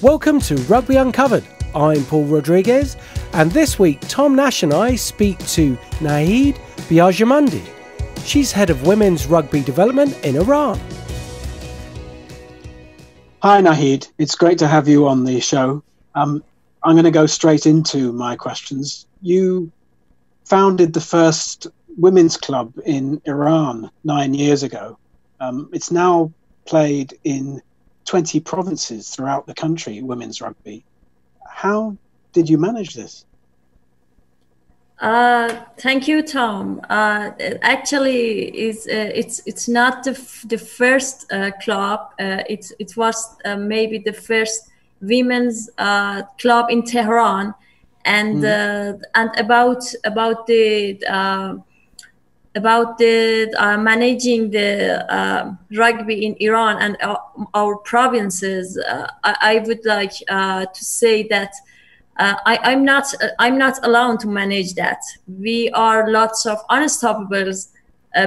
Welcome to Rugby Uncovered. I'm Paul Rodriguez, and this week Tom Nash and I speak to Nahid Biyarjomandi. She's head of women's rugby development in Iran. Hi Nahid, it's great to have you on the show. I'm going to go straight into my questions. You founded the first women's club in Iran 9 years ago. It's now played in 20 provinces throughout the country, women's rugby. How did you manage this? Thank you, Tom. Actually, it's not the first club. It was maybe the first women's club in Tehran, and about the managing the rugby in Iran and our provinces. I would like to say that I'm not allowed to manage that. We are lots of unstoppables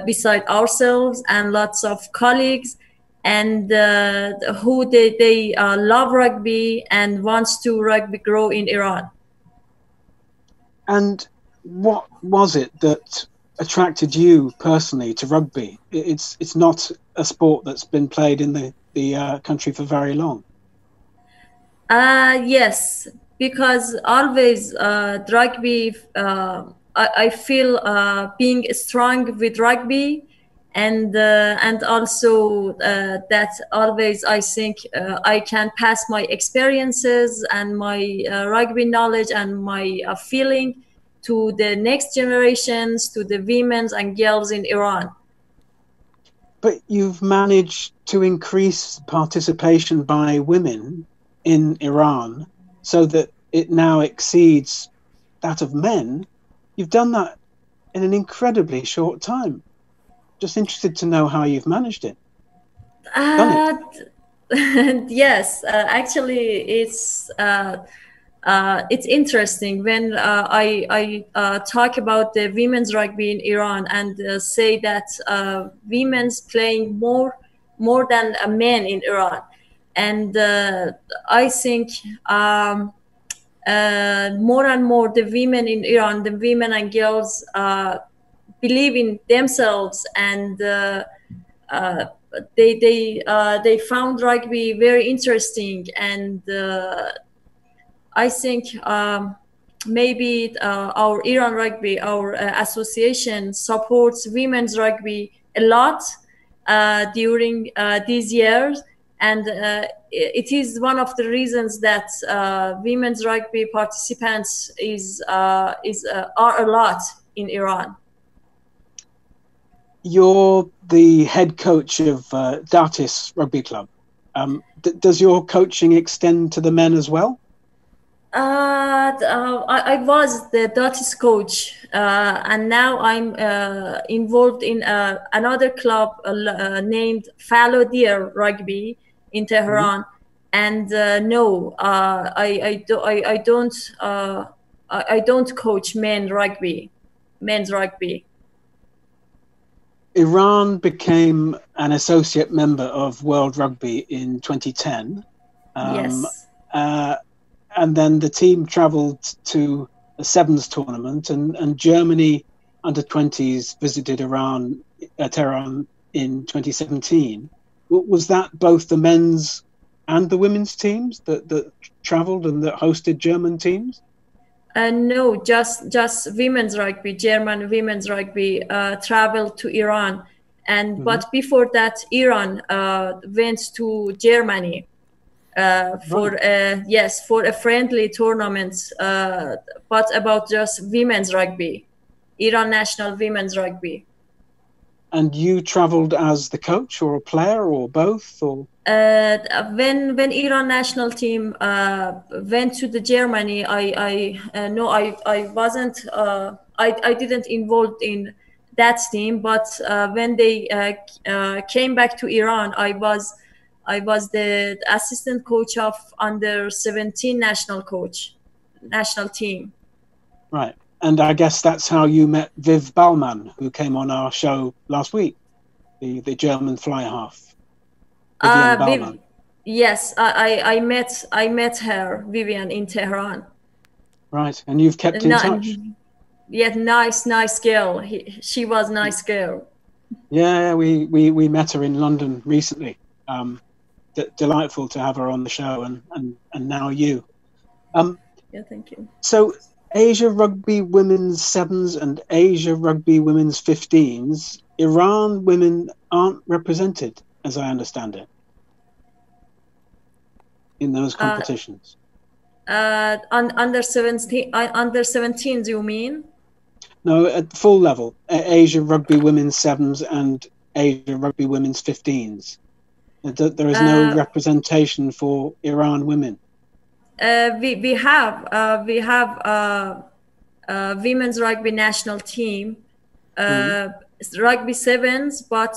beside ourselves and lots of colleagues, and who they love rugby and wants to rugby grow in Iran. And what was it that attracted you personally to rugby? It's not a sport that's been played in the country for very long. Yes, because always rugby, I feel being strong with rugby, and also that always I think I can pass my experiences and my rugby knowledge and my feeling to the next generations, to the women and girls in Iran. But you've managed to increase participation by women in Iran so that it now exceeds that of men. You've done that in an incredibly short time. Just interested to know how you've managed it. Yes, actually, it's interesting when I talk about the women's rugby in Iran and say that women's playing more than men in Iran, and I think more and more the women in Iran, the women and girls believe in themselves, and they found rugby very interesting, and I think maybe our Iran Rugby, our association, supports women's rugby a lot during these years, and it is one of the reasons that women's rugby participants are a lot in Iran. You're the head coach of Datis Rugby Club. Does your coaching extend to the men as well? I was the Datis coach, and now I'm involved in another club named Fallow Deer Rugby in Tehran. And no, I don't coach men's rugby. Iran became an associate member of World Rugby in 2010. Yes. And then the team travelled to a sevens tournament, and Germany under 20s visited Tehran in 2017. Was that both the men's and the women's teams that travelled and that hosted German teams? No, just women's rugby. German women's rugby traveled to Iran, and but before that, Iran went to Germany for a friendly tournament, but about just women's rugby, Iran national women's rugby. And you travelled as the coach or a player or both, or? When Iran national team went to the Germany, I wasn't I didn't involved in that team, but when they came back to Iran, I was the assistant coach of under 17 national team. Right. And I guess that's how you met Viv Ballmann, who came on our show last week, the German fly half. Yes, I met her, Vivian, in Tehran. Right, and you've kept in touch. Yeah, nice girl. She was nice girl. Yeah, we met her in London recently. Delightful to have her on the show, and now you. Yeah, thank you. So Asia Rugby Women's Sevens and Asia Rugby Women's 15s, Iran women aren't represented, as I understand it, in those competitions. Under 17, under 17s, you mean? No, at full level, Asia Rugby Women's Sevens and Asia Rugby Women's 15s. There is no representation for Iran women. We have women's rugby national team, rugby sevens, but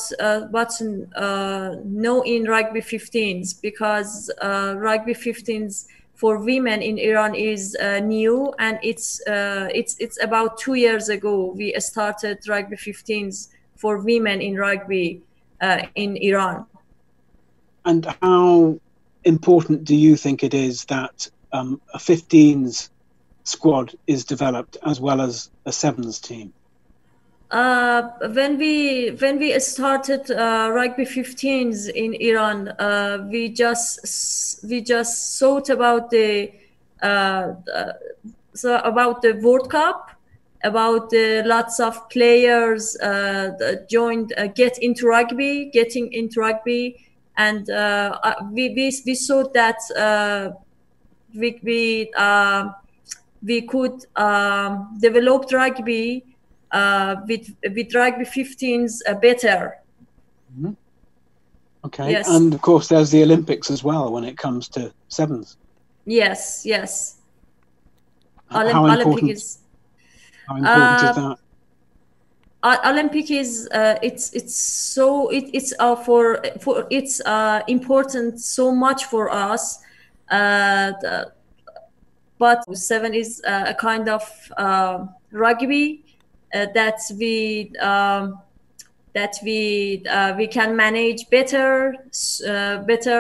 no in rugby 15s, because rugby 15s for women in Iran is new, and it's about 2 years ago we started rugby 15s for women in rugby in Iran. And how important do you think it is that a 15s squad is developed as well as a sevens team? When we started rugby 15s in Iran, we just thought about about the World Cup, about lots of players getting into rugby, and we thought that we could develop rugby with rugby 15s better. Mm-hmm. Okay, yes. And of course there's the Olympics as well when it comes to sevens. Yes. How important is that? Olympic is it's for it's important so much for us, but seven is a kind of rugby that we can manage better,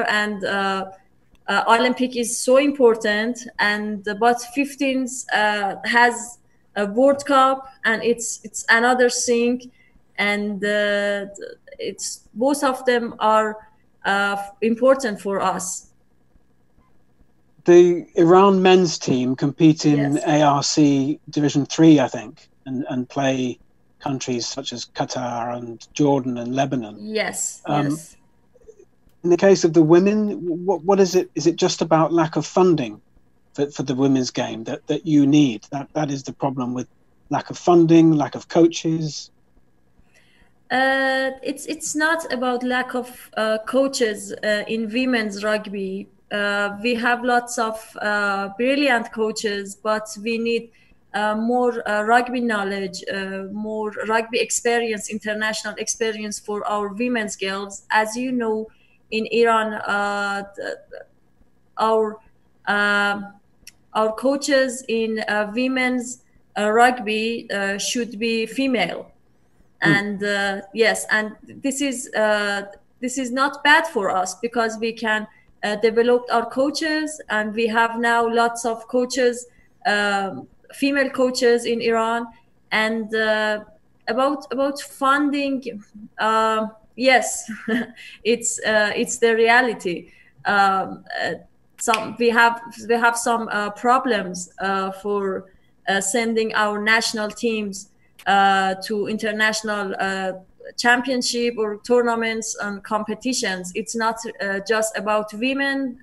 and Olympic is so important, and but 15s has a World Cup, and it's another thing, and it's both of them are important for us. The Iran men's team compete in Yes. ARC Division 3, I think, and play countries such as Qatar and Jordan and Lebanon. Yes. In the case of the women, what is it? Is it just about lack of funding for the women's game that you need? That is the problem, with lack of funding, lack of coaches? It's not about lack of coaches in women's rugby. We have lots of brilliant coaches, but we need more rugby knowledge, more rugby experience, international experience for our women's girls. As you know, in Iran, our coaches in women's rugby should be female, and yes, and this is not bad for us, because we can develop our coaches, and we have now lots of coaches, female coaches in Iran. And about funding, yes, it's the reality. We have some problems for sending our national teams to international championship or tournaments and competitions. It's not just about women.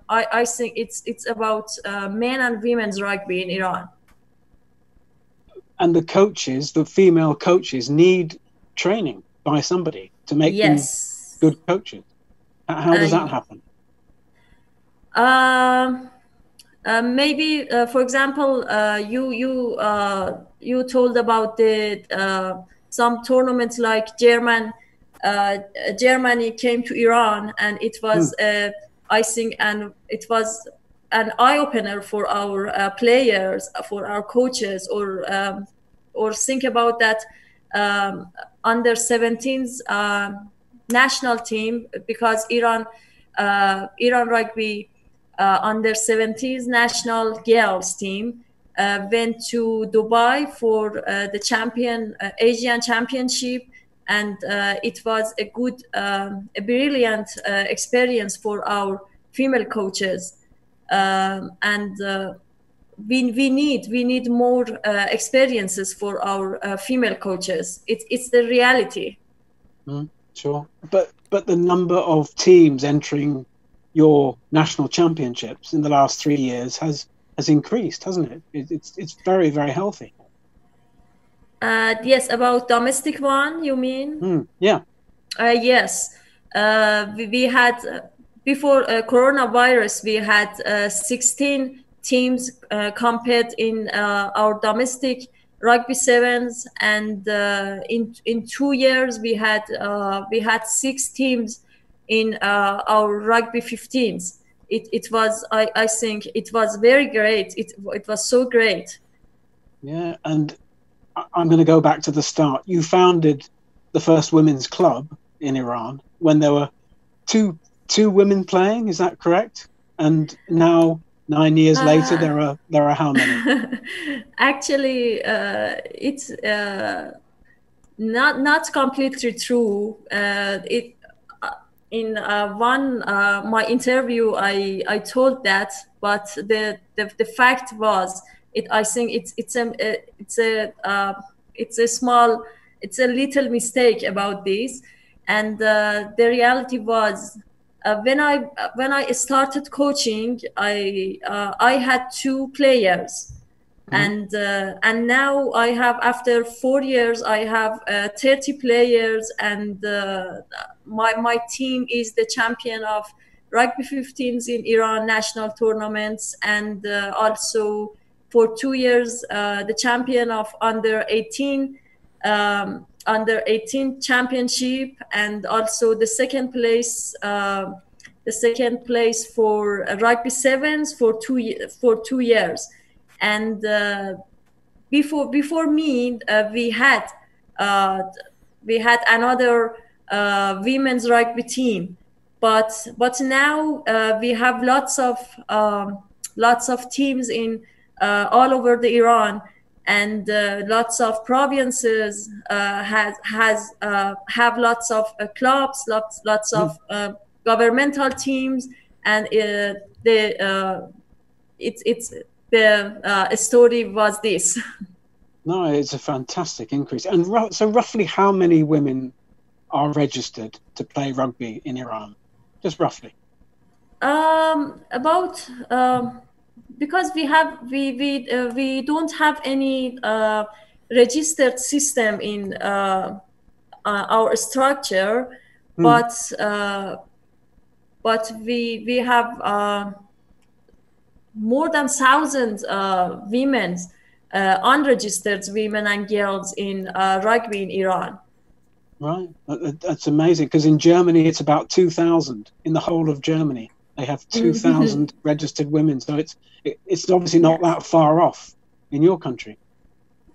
I think it's about men and women's rugby in Iran. And the coaches, the female coaches, need training by somebody to make them good coaches. How does that happen? Maybe, for example, you told about the some tournaments like Germany came to Iran, and it was I think, and it was an eye-opener for our players, for our coaches, or think about that under 17s national team, because Iran Iran Rugby under 17s national girls team went to Dubai for the Asian Championship, and it was a good, a brilliant experience for our female coaches, and we need more experiences for our female coaches. It's the reality. Sure, but the number of teams entering your national championships in the last 3 years has increased, hasn't it? It's very, very healthy. Yes, about domestic one, you mean? Yeah. Yes. We had before coronavirus, we had 16 teams competed in our domestic rugby sevens, and in 2 years we had 6 teams in our rugby 15s. It was, I think it was very great. It was so great. Yeah, and I'm going to go back to the start. You founded the first women's club in Iran when there were two women playing. Is that correct? And now, 9 years later, there are how many? Actually, it's not completely true. In one my interview, I told that, but the fact was, I think it's a little mistake about this, and the reality was, when I started coaching, I had 2 players, and now I have, after 4 years, I have 30 players, and my team is the champion of rugby 15s in Iran national tournaments, and also for 2 years the champion of under 18 championship, and also the second place for rugby sevens for 2 years. And before me, we had another women's rugby team, but now we have lots of teams in all over the Iran, and lots of provinces have lots of clubs, lots of governmental teams, and the story was this. No, it's a fantastic increase. And so roughly how many women are registered to play rugby in Iran? Just roughly. About because we don't have any registered system in our structure, but we have more than 1,000 women, unregistered women and girls in rugby in Iran. Right, that's amazing, because in Germany it's about 2,000 in the whole of Germany. They have 2,000 registered women, so it's obviously not that far off in your country.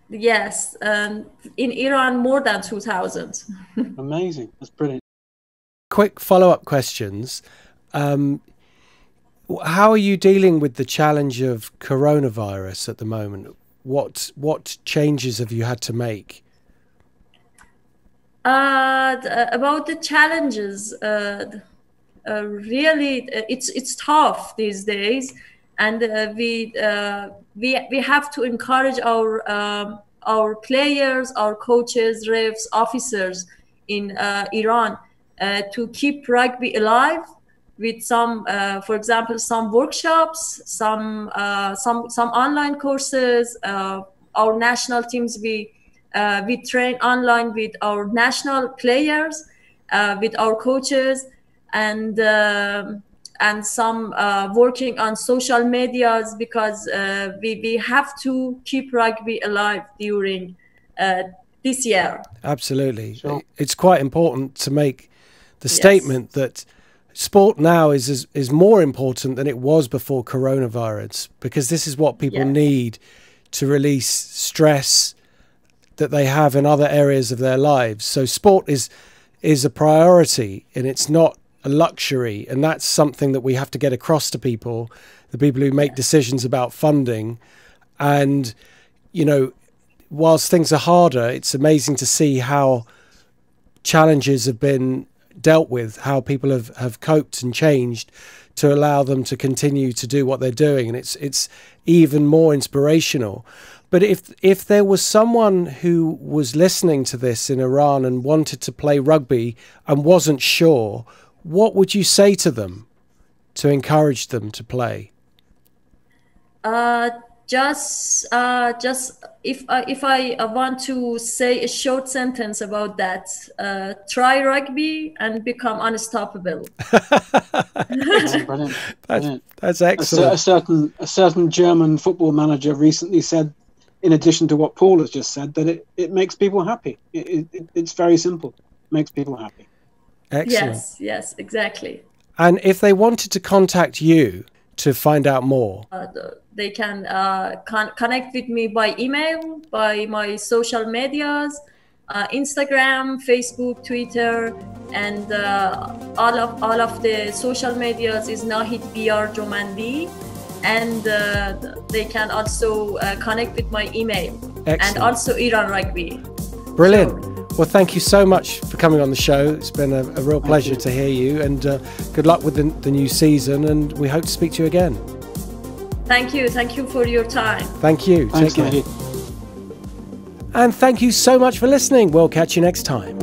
Yes, in Iran more than 2,000. Amazing, that's brilliant. Quick follow-up questions. How are you dealing with the challenge of coronavirus at the moment? What changes have you had to make? About the challenges, really, it's tough these days, and we have to encourage our players, our coaches, refs, officers in Iran to keep rugby alive with some, for example, some workshops, some online courses. Our national teams, we train online with our national players, with our coaches, and some working on social medias, because we have to keep rugby alive during this year. Absolutely. Sure. It's quite important to make the statement that sport now is more important than it was before coronavirus, because this is what people need to release stress that they have in other areas of their lives. So sport is a priority, and it's not a luxury, and that's something that we have to get across to people, the people who make decisions about funding. And, you know, whilst things are harder, it's amazing to see how challenges have been dealt with, how people have coped and changed to allow them to continue to do what they're doing. And it's even more inspirational. But if there was someone who was listening to this in Iran and wanted to play rugby and wasn't sure, what would you say to them to encourage them to play? Just if I want to say a short sentence about that, try rugby and become unstoppable. Brilliant. That's excellent. A certain German football manager recently said, in addition to what Paul has just said, that it makes people happy. It's very simple. It makes people happy. Excellent. Yes, exactly. And if they wanted to contact you to find out more, they can connect with me by email, by my social medias, Instagram, Facebook, Twitter, and all of the social medias is Nahid Biyarjomandi, and they can also connect with my email. Excellent. And also Iran Rugby. Brilliant. Sure. Well, thank you so much for coming on the show. It's been a real pleasure to hear you, and good luck with the new season, and we hope to speak to you again. Thank you for your time. Thank you. Thanks, take care. And thank you so much for listening. We'll catch you next time.